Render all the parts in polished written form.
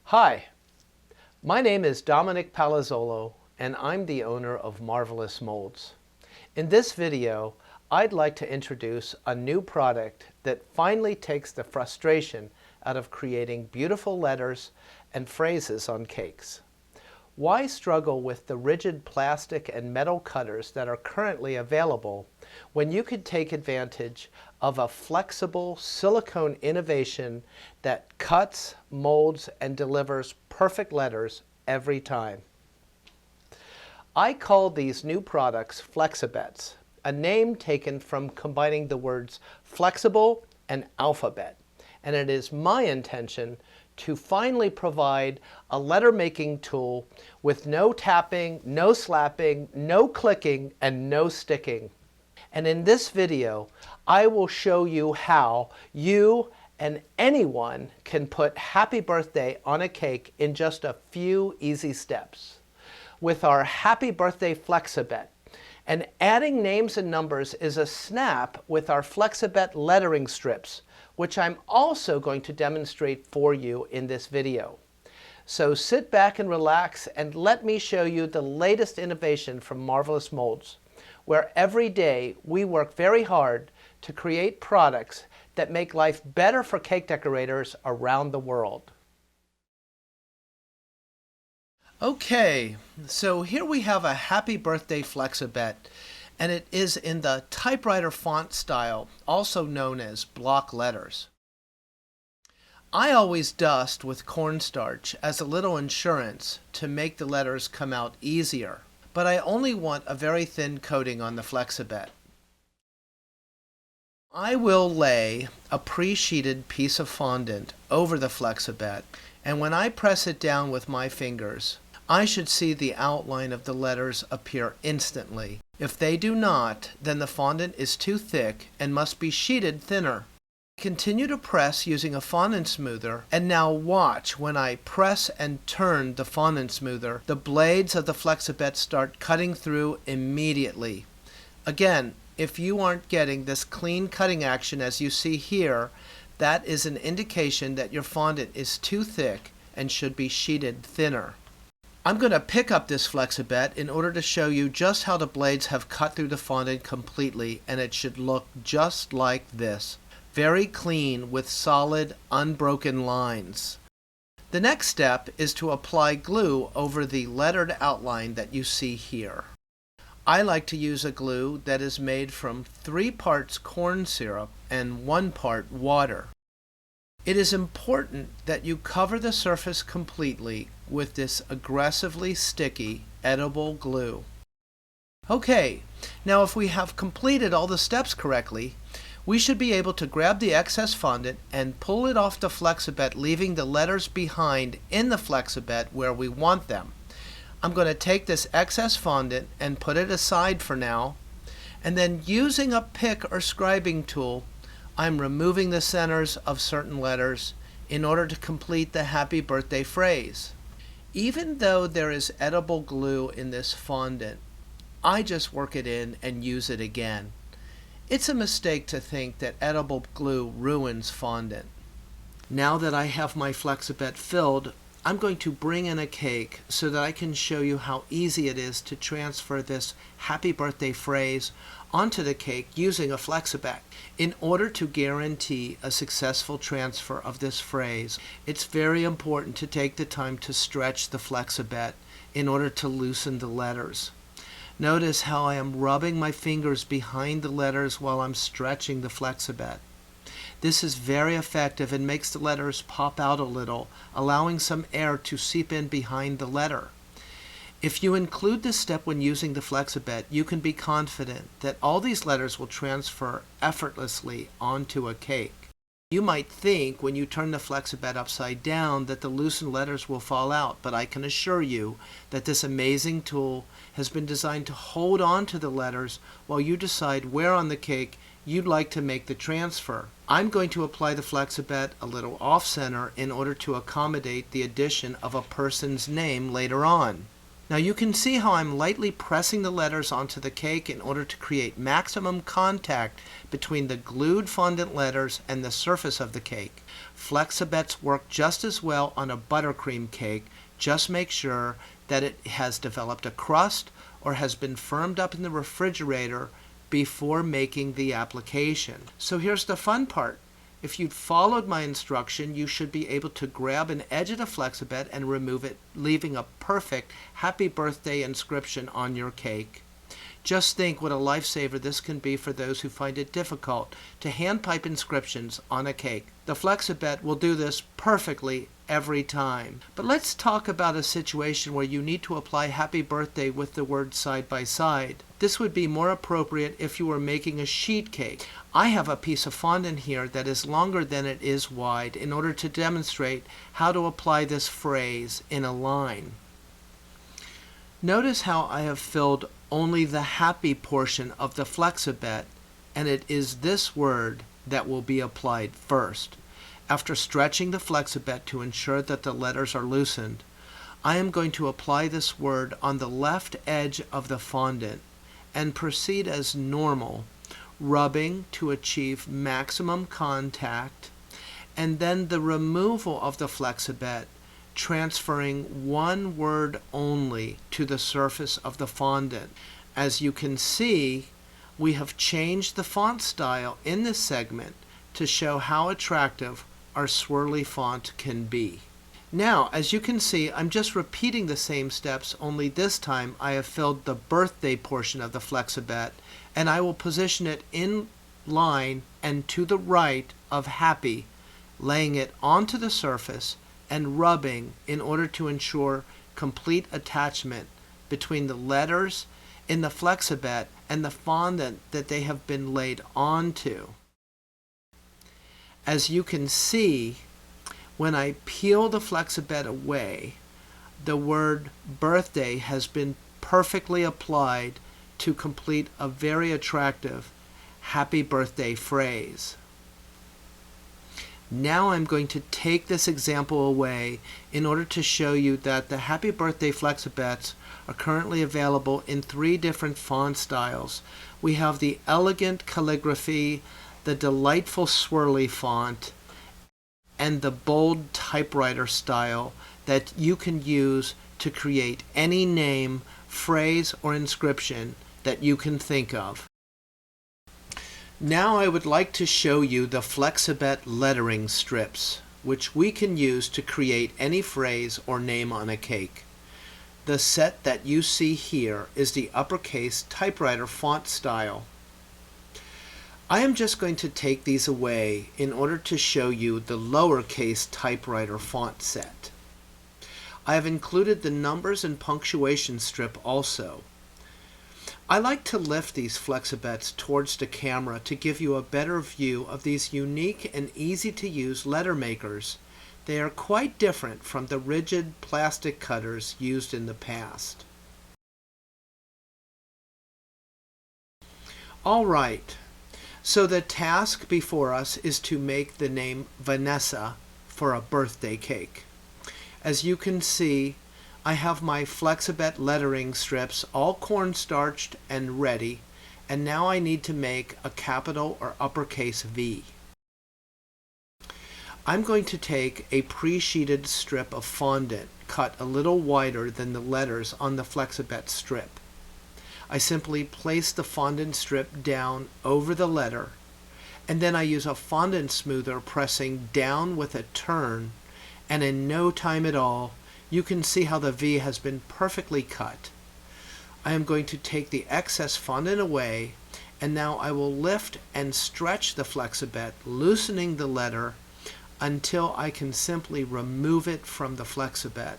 Hi, my name is Dominic Palazzolo and I'm the owner of Marvelous Molds. In this video, I'd like to introduce a new product that finally takes the frustration out of creating beautiful letters and phrases on cakes. Why struggle with the rigid plastic and metal cutters that are currently available when you could take advantage of a flexible silicone innovation that cuts, molds, and delivers perfect letters every time? I call these new products Flexabets, a name taken from combining the words flexible and alphabet, and it is my intention to finally provide a letter-making tool with no tapping, no slapping, no clicking, and no sticking. And in this video, I will show you how you and anyone can put happy birthday on a cake in just a few easy steps. With our Happy Birthday Flexibet, and adding names and numbers is a snap with our Flexibet lettering strips, which I'm also going to demonstrate for you in this video. So sit back and relax and let me show you the latest innovation from Marvelous Molds, where every day we work very hard to create products that make life better for cake decorators around the world. Okay, so here we have a Happy Birthday Flexibet, and it is in the typewriter font style, also known as block letters. I always dust with cornstarch as a little insurance to make the letters come out easier, but I only want a very thin coating on the Flexibet. I will lay a pre-sheeted piece of fondant over the Flexibet, and when I press it down with my fingers, I should see the outline of the letters appear instantly. If they do not, then the fondant is too thick and must be sheeted thinner. Continue to press using a fondant smoother, and now watch when I press and turn the fondant smoother, the blades of the Flexibet start cutting through immediately. Again, if you aren't getting this clean cutting action as you see here, that is an indication that your fondant is too thick and should be sheeted thinner. I'm going to pick up this Flexibet in order to show you just how the blades have cut through the fondant completely, and it should look just like this. Very clean with solid, unbroken lines. The next step is to apply glue over the lettered outline that you see here. I like to use a glue that is made from 3 parts corn syrup and 1 part water. It is important that you cover the surface completely with this aggressively sticky, edible glue. Okay, now if we have completed all the steps correctly, we should be able to grab the excess fondant and pull it off the Flexibet, leaving the letters behind in the Flexibet where we want them. I'm going to take this excess fondant and put it aside for now, and then using a pick or scribing tool, I'm removing the centers of certain letters in order to complete the happy birthday phrase. Even though there is edible glue in this fondant, I just work it in and use it again. It's a mistake to think that edible glue ruins fondant. Now that I have my Flexibet filled, I'm going to bring in a cake so that I can show you how easy it is to transfer this happy birthday phrase onto the cake using a Flexibet. In order to guarantee a successful transfer of this phrase, it's very important to take the time to stretch the Flexibet in order to loosen the letters. Notice how I am rubbing my fingers behind the letters while I'm stretching the Flexibet. This is very effective and makes the letters pop out a little, allowing some air to seep in behind the letter. If you include this step when using the Flexibet, you can be confident that all these letters will transfer effortlessly onto a cake. You might think when you turn the Flexibet upside down that the loosened letters will fall out, but I can assure you that this amazing tool has been designed to hold on to the letters while you decide where on the cake you'd like to make the transfer. I'm going to apply the Flexibet a little off-center in order to accommodate the addition of a person's name later on. Now you can see how I'm lightly pressing the letters onto the cake in order to create maximum contact between the glued fondant letters and the surface of the cake. Flexibets work just as well on a buttercream cake. Just make sure that it has developed a crust or has been firmed up in the refrigerator before making the application. So here's the fun part. If you'd followed my instruction, you should be able to grab an edge of the Flexibet and remove it, leaving a perfect happy birthday inscription on your cake. Just think what a lifesaver this can be for those who find it difficult to hand pipe inscriptions on a cake. The Flexibet will do this perfectly every time. But let's talk about a situation where you need to apply happy birthday with the words side by side. This would be more appropriate if you were making a sheet cake. I have a piece of fondant here that is longer than it is wide in order to demonstrate how to apply this phrase in a line. Notice how I have filled only the happy portion of the Flexibet, and it is this word that will be applied first. After stretching the Flexibet to ensure that the letters are loosened, I am going to apply this word on the left edge of the fondant and proceed as normal, rubbing to achieve maximum contact, and then the removal of the Flexibet, transferring one word only to the surface of the fondant. As you can see, we have changed the font style in this segment to show how attractive our swirly font can be. Now, as you can see, I'm just repeating the same steps, only this time I have filled the birthday portion of the Flexibet, and I will position it in line and to the right of happy, laying it onto the surface and rubbing in order to ensure complete attachment between the letters in the Flexibet and the fondant that they have been laid onto. As you can see, when I peel the Flexibet away, the word birthday has been perfectly applied to complete a very attractive happy birthday phrase. Now I'm going to take this example away in order to show you that the happy birthday Flexibets are currently available in 3 different font styles. We have the elegant calligraphy, the delightful swirly font, and the bold typewriter style that you can use to create any name, phrase, or inscription that you can think of. Now I would like to show you the Flexibet lettering strips, which we can use to create any phrase or name on a cake. The set that you see here is the uppercase typewriter font style. I am just going to take these away in order to show you the lowercase typewriter font set. I have included the numbers and punctuation strip also. I like to lift these Flexibets towards the camera to give you a better view of these unique and easy to use letter makers. They are quite different from the rigid plastic cutters used in the past. All right, so the task before us is to make the name Vanessa for a birthday cake. As you can see, I have my Flexibet lettering strips all cornstarched and ready, and now I need to make a capital or uppercase V. I'm going to take a pre-sheeted strip of fondant cut a little wider than the letters on the Flexibet strip. I simply place the fondant strip down over the letter, and then I use a fondant smoother pressing down with a turn, and in no time at all, you can see how the V has been perfectly cut. I am going to take the excess fondant away, and now I will lift and stretch the Flexibet, loosening the letter until I can simply remove it from the Flexibet.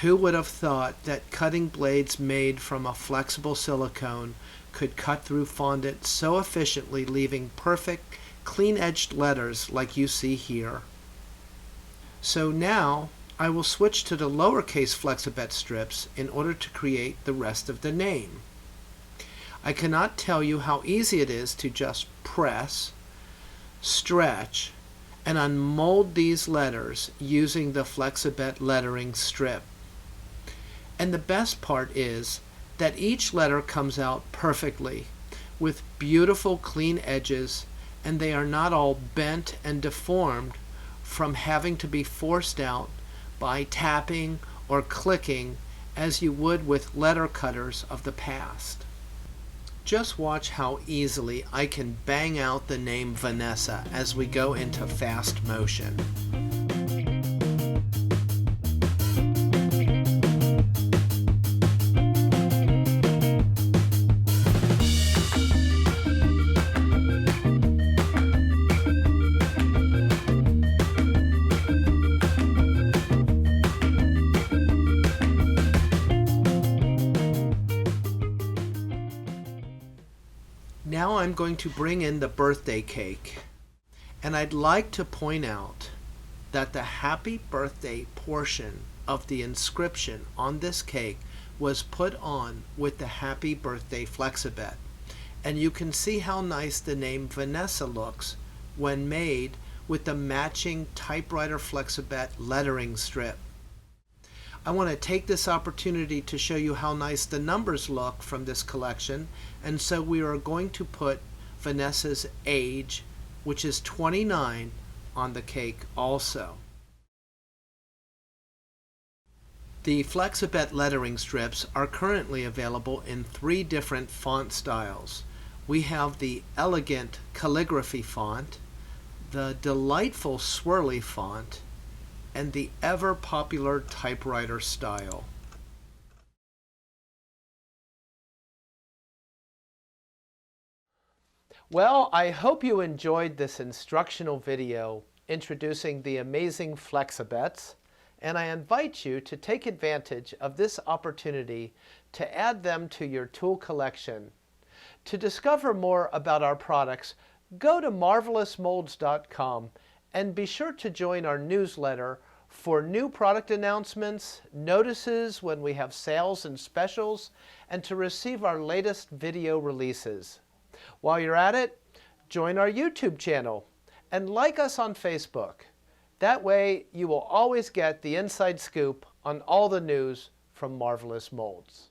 Who would have thought that cutting blades made from a flexible silicone could cut through fondant so efficiently, leaving perfect, clean-edged letters like you see here. So now, I will switch to the lowercase Flexibet strips in order to create the rest of the name. I cannot tell you how easy it is to just press, stretch, and unmold these letters using the Flexibet lettering strip. And the best part is that each letter comes out perfectly with beautiful clean edges, and they are not all bent and deformed from having to be forced out by tapping or clicking as you would with letter cutters of the past. Just watch how easily I can bang out the name Vanessa as we go into fast motion. Now I'm going to bring in the birthday cake, and I'd like to point out that the happy birthday portion of the inscription on this cake was put on with the happy birthday Flexibet, and you can see how nice the name Vanessa looks when made with the matching typewriter Flexibet lettering strip. I want to take this opportunity to show you how nice the numbers look from this collection, and so we are going to put Vanessa's age, which is 29, on the cake also. The Flexibet lettering strips are currently available in 3 different font styles. We have the elegant calligraphy font, the delightful swirly font, and the ever-popular typewriter style. Well, I hope you enjoyed this instructional video introducing the amazing Flexabets, and I invite you to take advantage of this opportunity to add them to your tool collection. To discover more about our products, go to marvelousmolds.com and be sure to join our newsletter for new product announcements, notices when we have sales and specials, and to receive our latest video releases. While you're at it, join our YouTube channel and like us on Facebook. That way you will always get the inside scoop on all the news from Marvelous Molds.